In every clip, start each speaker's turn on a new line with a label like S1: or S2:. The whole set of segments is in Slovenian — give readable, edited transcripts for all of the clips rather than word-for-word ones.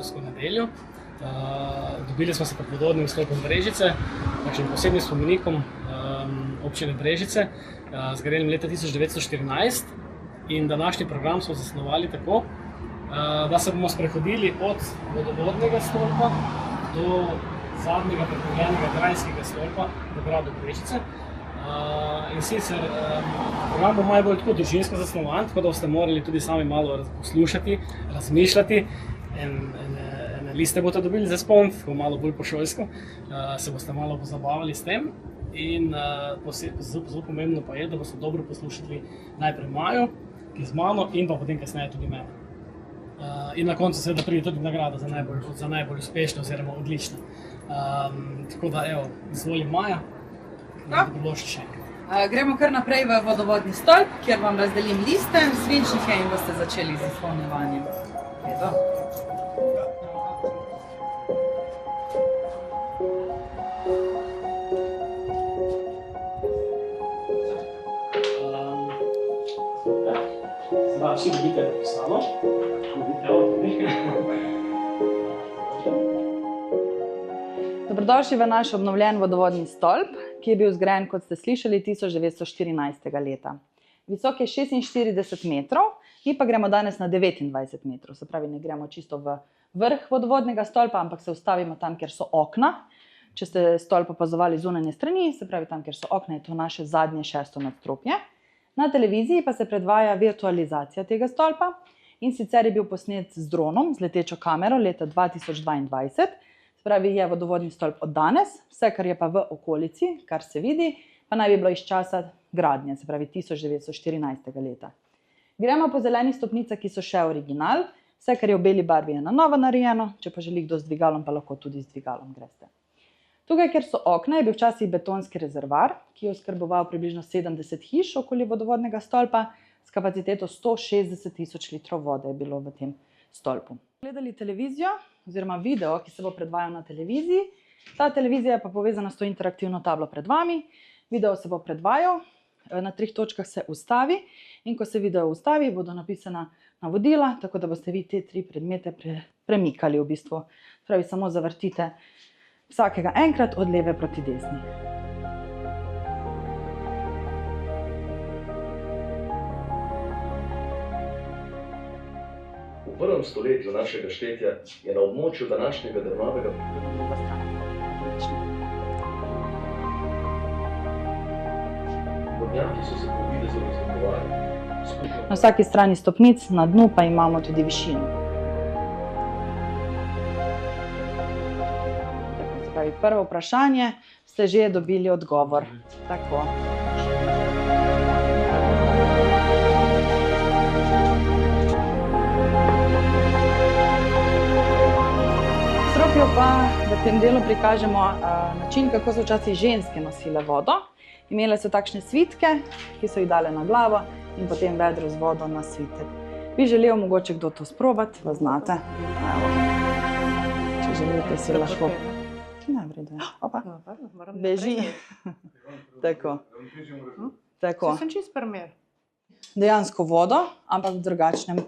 S1: marcevsko nedeljo. Dobili smo se pod vodovodnim stolpom Brežice, takšnim posebnim spomenikom občine Brežice, zgrajenim leta 1914. In današnji program smo zasnovali tako, da se bomo sprehodili od vodovodnega stolpa do zadnjega prepogljenega grajskega stolpa v gradu Brežice. In sicer program bo malo bolj tako družinsko zasnovan, tako da boste morali tudi sami malo poslušati, razmišljati. Ene liste boste dobili za spomniti, tako malo bolj pošolsko, se boste malo pozabavali s tem. In zelo pomembno pa je, da boste dobro poslušali najprej Majo, ki je z mano, in pa potem kasneje tudi mene. In na koncu seveda pride tudi nagrada za najbolj uspešno oziroma odlično. Tako da, evo, izvoli Maja, da bi bilo še enkrat.
S2: Gremo kar naprej v vodovodni stolp, kjer vam razdelim liste, svinčnike in boste začeli z izpolnjevanjem.
S1: Zdaj, vsi dobite napisano.
S2: Dobrodošli v naš obnovljen vodovodni stolp, ki je bil zgrajen, kot ste slišali, 1914. leta. Visok je 46 metrov, mi pa gremo danes na 29 metrov. Se pravi, ne gremo čisto v vrh vodovodnega stolpa, ampak se ustavimo tam, kjer so okna. Če ste stolp opazovali zunanje strani, se pravi tam, kjer so okna, je to naše zadnje 6. nadstropje. Na televiziji pa se predvaja virtualizacija tega stolpa, in sicer je bil posnet z dronom, z letečo kamero leta 2022. Se pravi, je vodovodni stolp od danes, vse, kar je pa v okolici, kar se vidi, pa naj bi bilo iz časa gradnje, se pravi 1914. leta. Gremo po zelenih stopnicah, ki so še original. Vse, kar je v beli barvi, je na novo narejeno, če pa želi kdo z dvigalom, pa lahko tudi z dvigalom greste. Tukaj, kjer so okna, je bil včasih betonski rezervoar, ki je oskrboval približno 70 hiš okoli vodovodnega stolpa, s kapaciteto 160 tisoč litrov vode je bilo v tem stolpu. Gledali televizijo oziroma video, ki se bo predvajal na televiziji. Ta televizija je pa povezana s to interaktivno tablo pred vami. Video se bo predvajal, na 3 točkah se ustavi, in ko se video ustavi, bodo napisana navodila, tako da boste vi te 3 predmete premikali v bistvu. Pravi, samo zavrtite vsakega enkrat od leve proti desni.
S3: V prvem stoletju našega štetja je na območju današnjega Drnovega vodnjaki so se po videzu razlikovali.
S2: Na vsaki strani stopnic, na dnu pa imamo tudi višino. Prvo vprašanje, ste že dobili odgovor. Tako. Stropju pa v tem delu prikažemo način, kako so včasih ženske nosile vodo. Imele so takšne svitke, ki so jih dale na glavo, in potem vedro z vodo na svitek. Bi želel mogoče kdo to sprobati, pa znate. Če želite, si lahko. Ne, vredo je. Opa, beži. Tako.
S4: Se sem čist primer.
S2: Dejansko vodo, ampak v drugačnem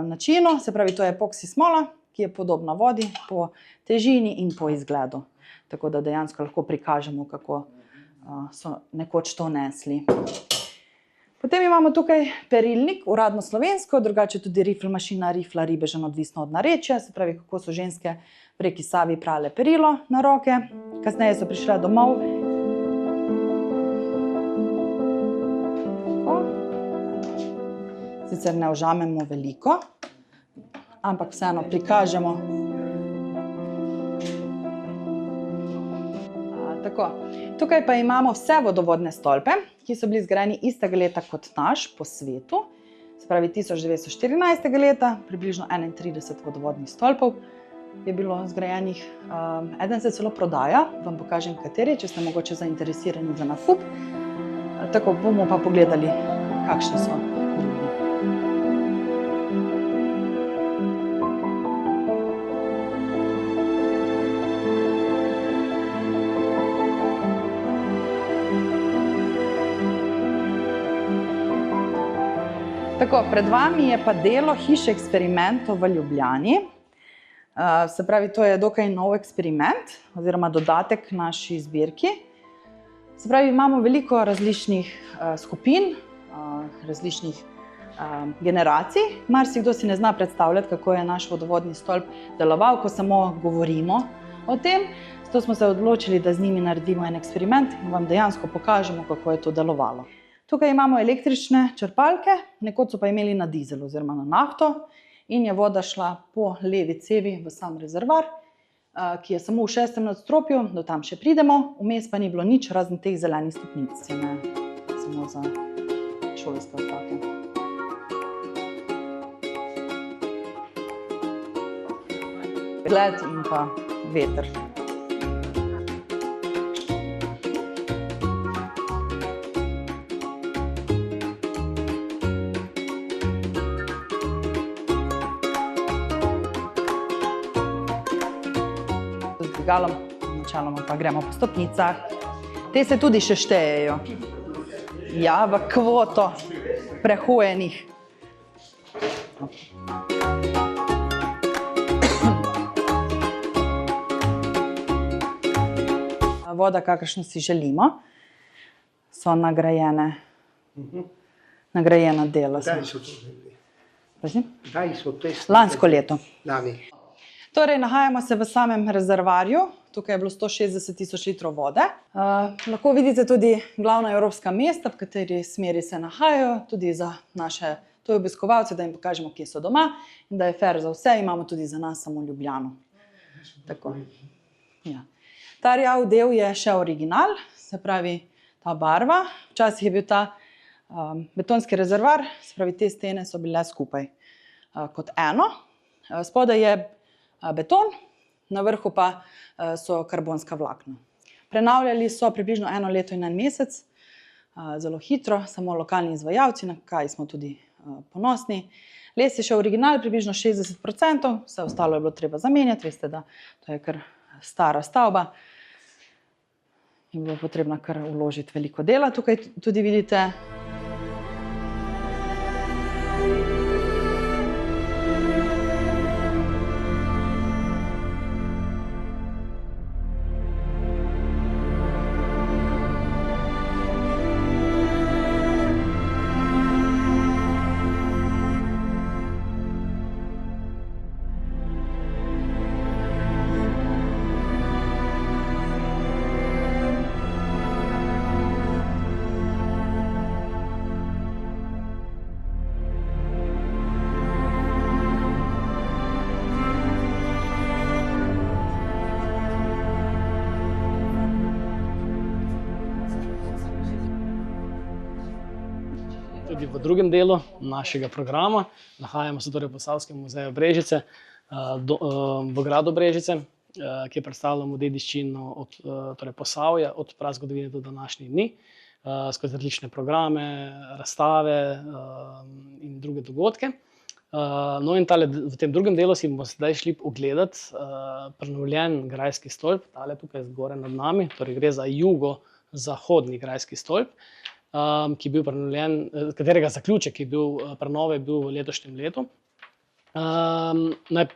S2: načinu. Se pravi, to je epoksi smola, ki je podobna vodi po težini in po izgledu. Tako da dejansko lahko prikažemo, kako so nekoč to nesli. Potem imamo tukaj perilnik, uradno slovensko, drugače tudi rifl mašina, rifla, ribežen, odvisno od narečja. Se pravi, kako so ženske preki Savi prale perilo na roke. Kasneje so prišle domov. Sicer ne vzamemo veliko, ampak vseeno prikažemo. Tako. Tukaj pa imamo vse vodovodne stolpe, ki so bili zgrajeni istega leta kot naš po svetu. Se pravi 1914. leta, približno 31 vodovodnih stolpov je bilo zgrajenih. Eden se celo prodaja, vam pokažem kateri, če ste mogoče zainteresirani za nakup. Tako bomo pa pogledali, kakšni so drugi. Tako, pred vami je pa delo hiše eksperimentov v Ljubljani. Se pravi, to je dokaj nov eksperiment oziroma dodatek naši zbirki. Se pravi, imamo veliko različnih skupin, različnih generacij. Marsikdo si ne zna predstavljati, kako je naš vodovodni stolp deloval, ko samo govorimo o tem. Zato smo se odločili, da z njimi naredimo en eksperiment in vam dejansko pokažemo, kako je to delovalo. Tukaj imamo električne črpalke, nekoč so pa imeli na dizel oziroma na nafto in je voda šla po levi cevi v sam rezervoar, ki je samo v 6. nadstropju, do tam še pridemo, vmes pa ni bilo nič, razen teh zelenih stopnic, samo za šolske otroke. Gled in pa veter. Z dvigalom, načeloma pa gremo po stopnicah. Te se tudi še štejejo. Ja, v kvoto prehojenih. Voda, kakršno si želimo, so nagrajena dela.
S5: Kdaj so to želeli?
S2: Prosim?
S5: Kdaj so te slike?
S2: Lansko leto.
S5: Lani.
S2: Torej, nahajamo se v samem rezervoarju. Tukaj je bilo 160 tisoč litrov vode. Lahko vidite tudi glavna evropska mesta, v kateri smeri se nahajajo, tudi za naše tuje obiskovalce, da jim pokažemo, kje so doma in da je fair za vse. Imamo tudi za nas samo Ljubljano. Tako. Ja. Ta rjav del je še original, se pravi ta barva. Včasih je bil ta betonski rezervoar, se pravi te stene so bile skupaj kot eno. Spodaj je beton, na vrhu pa so karbonska vlakna. Prenavljali so približno 1 leto in 1 mesec, zelo hitro, samo lokalni izvajalci, na kaj smo tudi ponosni. Les je še original, približno 60%, vse ostalo je bilo treba zamenjati, veste, da to je kar stara stavba. Je bilo potrebno kar vložiti veliko dela. Tukaj tudi vidite
S1: Tudi v drugem delu našega programa nahajamo se torej v Posavskem muzeju Brežice, v gradu Brežice, kjer predstavljamo dediščino od torej Posavja, od prazgodovine do današnjih dni, skozi različne programe, razstave in druge dogodke. No in v tem drugem delu si bomo sedaj šli ogledati prenovljen grajski stolp, tale tukaj zgoraj nad nami, torej gre za jugozahodni grajski stolp, ki je bil prenovljen, katerega zaključek prenove je bil v letošnjem letu.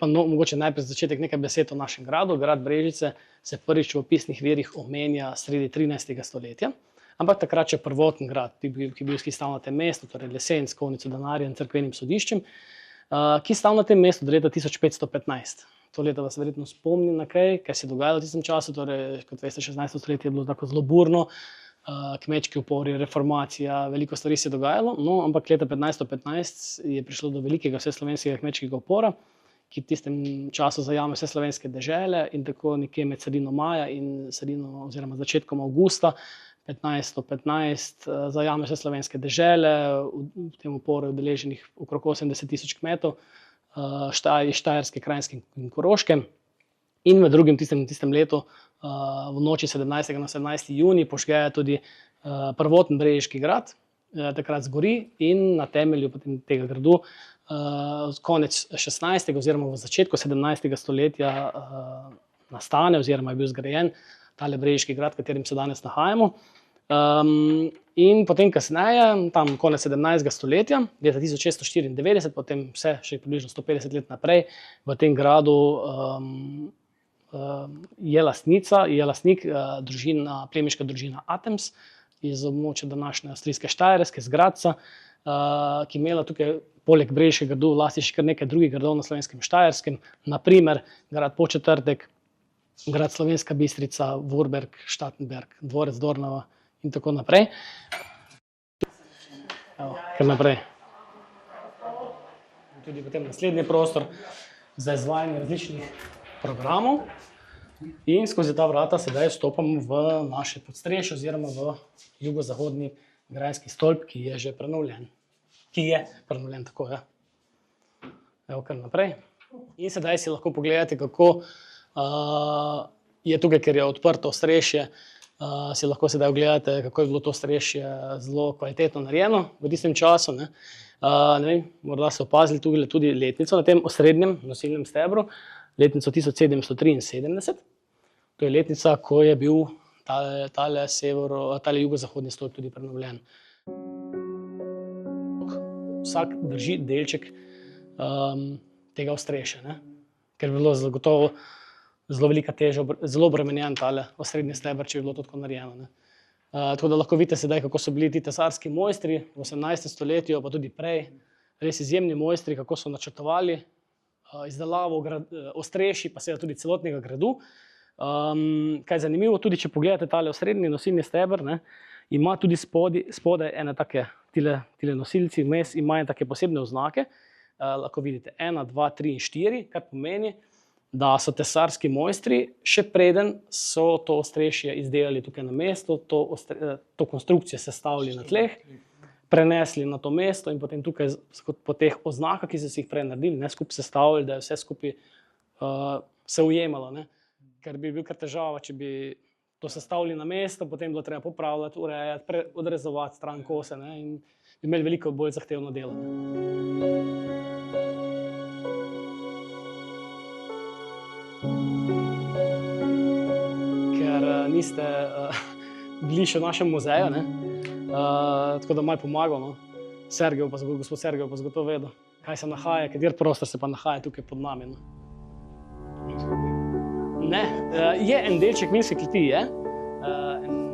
S1: Mogoče najprej začetek nekaj besed o našem gradu. Grad Brežice se prvič v opisnih virih omenja sredi 13. stoletja, ampak takrat še prvoten grad, ki je bil stal na tem mestu, torej lesen, s kovnico denarja in cerkvenim sodiščem, ki je stal na tem mestu do leta 1515. To leto vas verjetno spomnim na kaj se je dogajalo v tistem času, torej kot veste, 16. stoletje je bilo tako zelo burno, kmečki upori, reformacija, veliko stvari se je dogajalo, no, ampak leta 1515 je prišlo do velikega vseslovenskega kmečkega upora, ki v tistem času zajame vse slovenske dežele in tako nekje med sredino maja in sredino oziroma začetkom avgusta 1515 zajame vse slovenske dežele, v tem uporu je udeleženih okrog 80 tisoč kmetov iz Štajerske, Kranjske in Koroške. In v drugem tistem letu, v noči 17. na 17. junij, požgeja tudi prvoten brežiški grad, takrat zgori in na temelju tega gradu konec 16. oziroma v začetku 17. stoletja nastane oziroma je bil zgrajen tale brežiški grad, v katerem se danes nahajamo. In potem kasneje, tam konec 17. stoletja, leta 1694, potem vse še približno 150 let naprej, v tem gradu je lastnik plemiška družina Atems iz območja današnje avstrijske Štajerske, z Gradca, ki je imela tukaj poleg Brežiškega gradu v lasti še kar nekaj drugih gradov na Slovenskem Štajerskem, naprimer grad Podčetrtek, grad Slovenska Bistrica, Vorberg, Štatenberg, dvorec Dornava in tako naprej. Evo, kar naprej. Tudi potem naslednji prostor za izvajanje različnih programov. In skozi ta vrata sedaj vstopamo v naše podstrešje oziroma v jugozahodni grajski stolp, ki je že prenovljen. Tako je. Evo, kar naprej. In sedaj si lahko pogledate, kako je tukaj, ker je odprto ostrešje, si lahko sedaj ogledate, kako je bilo to ostrešje zelo kvalitetno narejeno v tistem času. Ne vem, morda ste opazili tudi letnico na tem osrednjem nosilnem stebru, letnico 1773. To je letnica, ko je bil tale jugozahodni stolp tudi prenovljen. Vsak drži delček tega ostrešja, ker bi bilo zagotovo zelo velika teža, zelo obremenjen tale osrednji steber, če bi bilo to tako narejeno. Tako da lahko vidite sedaj, kako so bili ti tesarski mojstri v 18. stoletju, pa tudi prej, res izjemni mojstri, kako so načrtovali izdelavo ostrešji, pa seveda tudi celotnega gradu. Kaj je zanimivo, tudi če pogledate tale osrednji nosilni steber, ima tudi spodaj ene take tile nosilci, vmes imajo take posebne oznake, lahko vidite 1, 2, 3 in 4, kar pomeni, da so tesarski mojstri, še preden so to ostrešje izdelali tukaj na mestu, to konstrukcijo sestavili na tleh, prenesli na to mesto in potem tukaj po teh oznakah, ki so si jih prej naredili, skupaj sestavili, da je vse skupaj se ujemalo. Ker bi bil kar težava, če bi to sestavili na mesto, potem bilo treba popravljati, urejati, odrezovati stran kose in bi imeli veliko bolj zahtevno delo. Ker niste bili še v našem muzeju, tako da malo pomagamo. Gospod Sergev pa zagotovo vedo, kaj se nahaja, kateri prostor se pa nahaja tukaj pod nami. Ne, je en delček vinske kleti, en